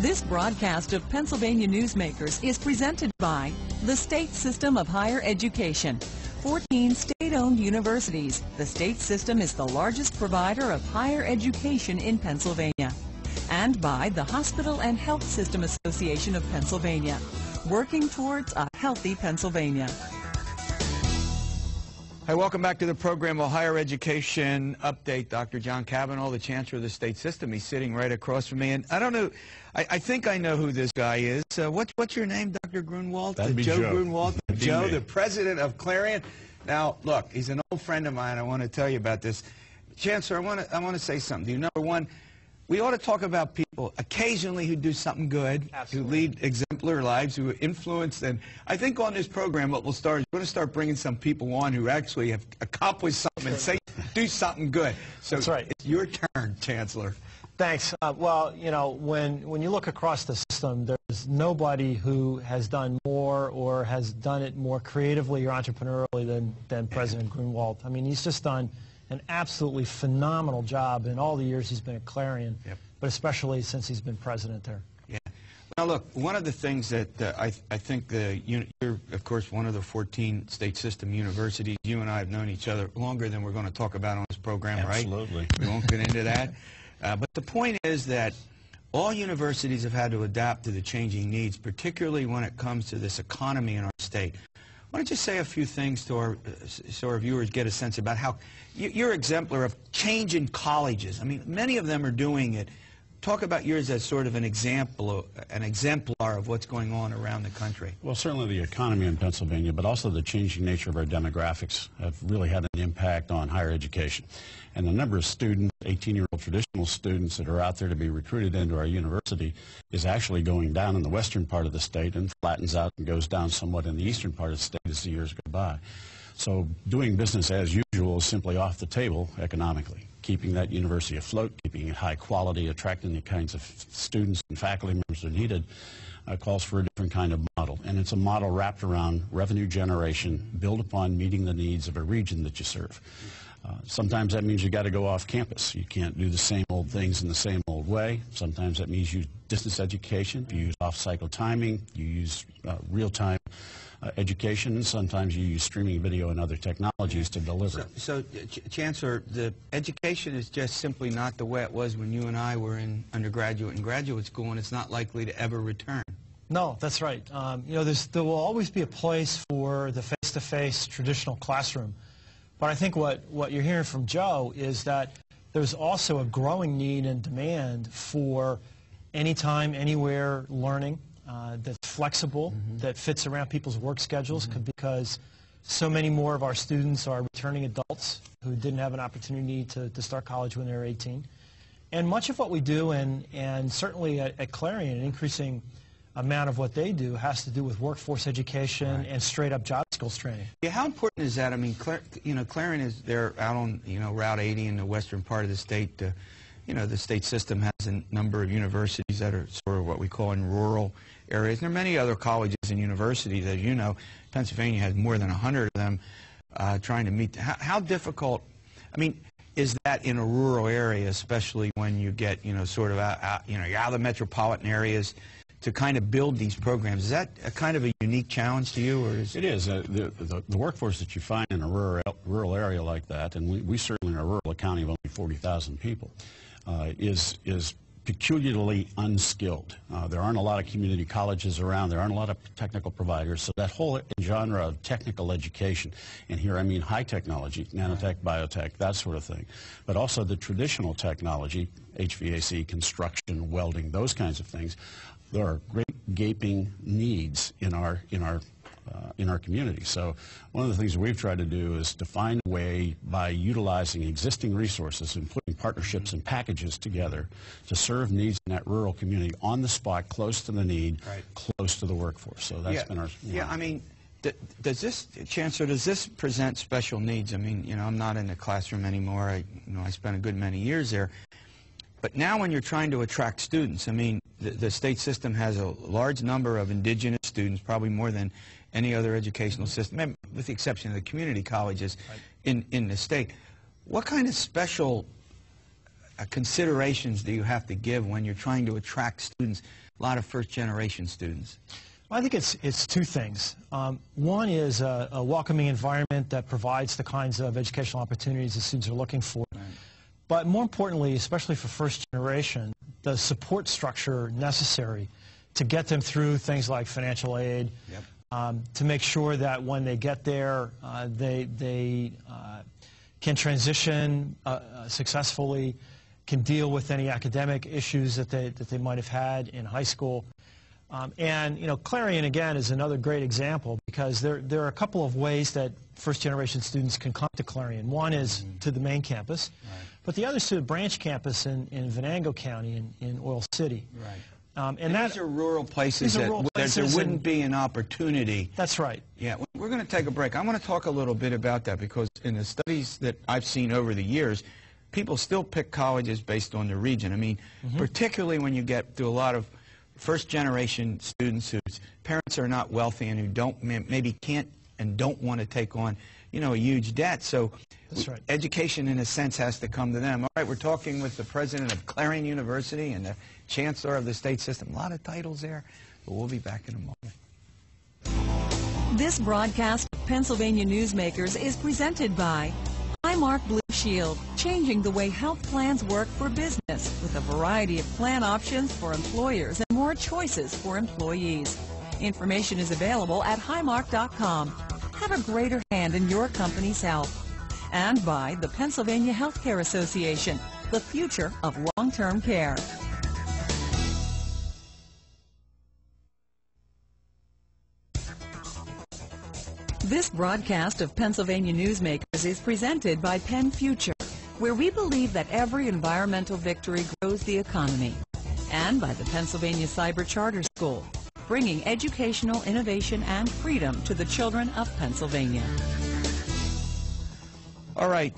This broadcast of Pennsylvania Newsmakers is presented by the State System of Higher Education. 14 state-owned universities. The state system is the largest provider of higher education in Pennsylvania. And by the Hospital and Health System Association of Pennsylvania, working towards a healthy Pennsylvania. Hi, welcome back to the program, a Higher Education Update. Dr. John Cavanaugh, the Chancellor of the State System. He's sitting right across from me. And I don't know, I think I know who this guy is. What's your name, Dr. Grunenwald? That'd be Joe. Grunenwald. Joe, me. the president of Clarion. Now, look, he's an old friend of mine. I want to tell you about this. Chancellor, I want to say something to you. Number one, we ought to talk about people occasionally who do something good, Absolutely. Who lead exemplary lives, who influence. And I think on this program what we'll start is we're going to start bringing some people on who actually have accomplished something and say, do something good. So That's right. It's your turn, Chancellor. Thanks. Well, you know, when you look across the system, there's nobody who has done more or has done it more creatively or entrepreneurially than President Grunenwald. I mean, he's just done an absolutely phenomenal job in all the years he's been at Clarion, but especially since he's been president there. Yeah. Now, look, one of the things that I think you're, of course, one of the 14 state system universities. You and I have known each other longer than we're going to talk about on this program, Absolutely. Right? We won't get into that. But the point is that all universities have had to adapt to the changing needs, particularly when it comes to this economy in our state. Why don't you say a few things to so our viewers get a sense about how you're exemplar of change in colleges. I mean, many of them are doing it. Talk about yours as sort of an exemplar of what's going on around the country. Well, certainly the economy in Pennsylvania, but also the changing nature of our demographics have really had an impact on higher education. And the number of students, 18-year-old traditional students that are out there to be recruited into our university is actually going down in the western part of the state and flattens out and goes down somewhat in the eastern part of the state as the years go by. So doing business as usual is simply off the table economically. Keeping that university afloat, keeping it high quality, attracting the kinds of students and faculty members that are needed calls for a different kind of model. And it's a model wrapped around revenue generation, built upon meeting the needs of a region that you serve. Sometimes that means you got to go off campus. You can't do the same old things in the same old way. Sometimes that means you use distance education, you use off-cycle timing, you use real-time education, and sometimes you use streaming video and other technologies to deliver. So Chancellor, the education is just simply not the way it was when you and I were in undergraduate and graduate school, and it's not likely to ever return. No, that's right. You know, there will always be a place for the face-to-face traditional classroom. But I think what you're hearing from Joe is that there's also a growing need and demand for anytime, anywhere learning that's flexible, that fits around people's work schedules, because so many more of our students are returning adults who didn't have an opportunity to start college when they were 18. And much of what we do, and certainly at Clarion, an increasing amount of what they do has to do with workforce education and straight-up job skills training. Yeah, how important is that? I mean, Clarion is there out on Route 80 in the western part of the state. The state system has a number of universities that are sort of what we call in rural areas. And there are many other colleges and universities, as you know. Pennsylvania has more than 100 of them trying to meet. How difficult, I mean, is that in a rural area, especially when you get, sort of you're out of the metropolitan areas, to kind of build these programs? Is that a kind of a unique challenge to you? Or is it is. The workforce that you find in a rural area like that, and we certainly in a rural county of only 40,000 people, is peculiarly unskilled. There aren't a lot of community colleges around. There aren't a lot of technical providers. So that whole genre of technical education, and here I mean high technology, nanotech, biotech, that sort of thing, but also the traditional technology, HVAC, construction, welding, those kinds of things, there are great gaping needs in our community. So one of the things we've tried to do is to find a way by utilizing existing resources and putting partnerships and packages together to serve needs in that rural community on the spot, close to the need, close to the workforce. So that's been our... Yeah, I mean, does this, Chancellor, does this present special needs? I mean, I'm not in the classroom anymore. I spent a good many years there. But now when you're trying to attract students, I mean, the state system has a large number of indigenous students, probably more than any other educational system, with the exception of the community colleges in the state. What kind of special considerations do you have to give when you're trying to attract students, a lot of first-generation students? Well, I think it's two things. One is a welcoming environment that provides the kinds of educational opportunities the students are looking for. Right. But more importantly, especially for first generation, the support structure necessary to get them through things like financial aid, to make sure that when they get there, they can transition successfully, can deal with any academic issues that they might have had in high school. And, you know, Clarion, again, is another great example because there are a couple of ways that first-generation students can come to Clarion. One is to the main campus, but the other is to the branch campus in Venango County in Oil City. Right. And these are rural places that there wouldn't be an opportunity. That's right. Yeah, we're going to take a break. I want to talk a little bit about that because in the studies that I've seen over the years, people still pick colleges based on the region. I mean, particularly when you get to a lot of first-generation students whose parents are not wealthy and who don't maybe can't and don't want to take on, you know, a huge debt. So education, in a sense, has to come to them. All right, we're talking with the president of Clarion University and the chancellor of the state system. A lot of titles there, but we'll be back in a moment. This broadcast of Pennsylvania Newsmakers is presented by Highmark Blue Shield, changing the way health plans work for business with a variety of plan options for employers and more choices for employees. Information is available at highmark.com. Have a greater hand in your company's health. And by the Pennsylvania Healthcare Association, the future of long-term care. This broadcast of Pennsylvania Newsmakers is presented by Penn Future, where we believe that every environmental victory grows the economy, and by the Pennsylvania Cyber Charter School, bringing educational innovation and freedom to the children of Pennsylvania. All right,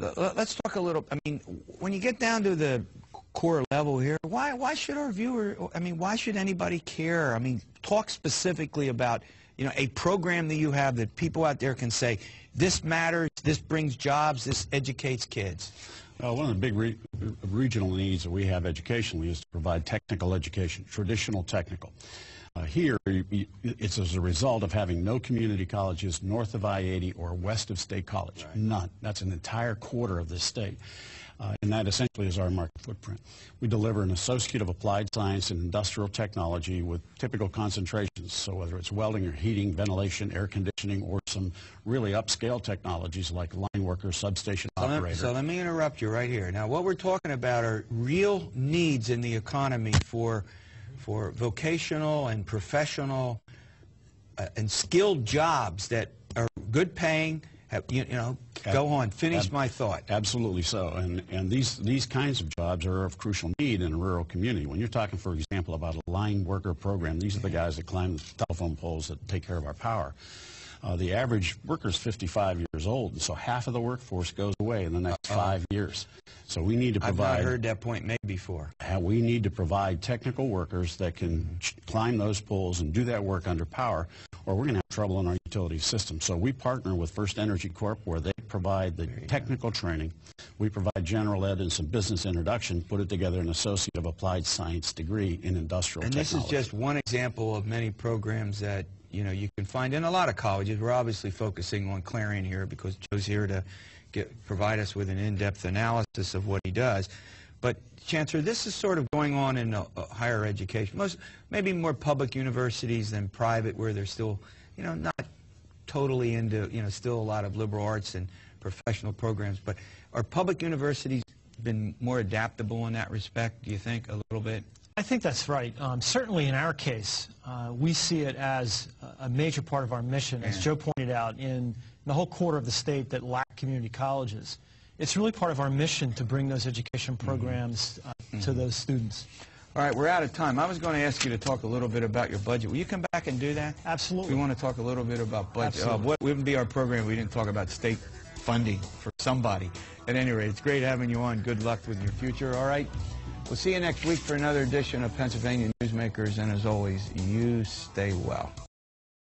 let's talk a little. I mean, when you get down to the core level here, why should our viewer, I mean, why should anybody care? I mean, talk specifically about, you know, a program that you have that people out there can say, this matters, this brings jobs, this educates kids. One of the big regional needs that we have educationally is to provide technical education, traditional technical. Here, it's as a result of having no community colleges north of I-80 or west of State College. Right. None. That's an entire quarter of the state. And that essentially is our market footprint. We deliver an Associate of Applied Science and Industrial Technology with typical concentrations, so whether it's welding or heating, ventilation, air conditioning, or some really upscale technologies like line worker, substation operator. So let me interrupt you right here. Now, what we're talking about are real needs in the economy for vocational and professional and skilled jobs that are good paying. Go on, finish my thought. Absolutely so. And these kinds of jobs are of crucial need in a rural community. When you're talking, for example, about a line worker program, these are the guys that climb the telephone poles that take care of our power. The average worker is 55 years old, and so half of the workforce goes away in the next 5 years. So we need to provide... I've not heard that point made before. We need to provide technical workers that can climb those poles and do that work under power, or we're going to have trouble in our utility system. So we partner with First Energy Corp, where they provide the technical training. We provide general ed and some business introduction, put it together an Associate of Applied Science degree in industrial technology. And this is just one example of many programs that you can find in a lot of colleges. We're obviously focusing on Clarion here because Joe's here to provide us with an in-depth analysis of what he does. But, Chancellor, this is sort of going on in higher education. Maybe more public universities than private, where they're still, not totally into, still a lot of liberal arts and professional programs. But are public universities been more adaptable in that respect, do you think, a little bit? I think that's right. Certainly in our case, we see it as a major part of our mission, as Joe pointed out, in the whole quarter of the state that lack community colleges. It's really part of our mission to bring those education programs to those students. All right, we're out of time. I was going to ask you to talk a little bit about your budget. Will you come back and do that? Absolutely. We want to talk a little bit about budget. What wouldn't be our program if we didn't talk about state funding for somebody. At any rate, it's great having you on. Good luck with your future, all right? We'll see you next week for another edition of Pennsylvania Newsmakers, and as always, you stay well.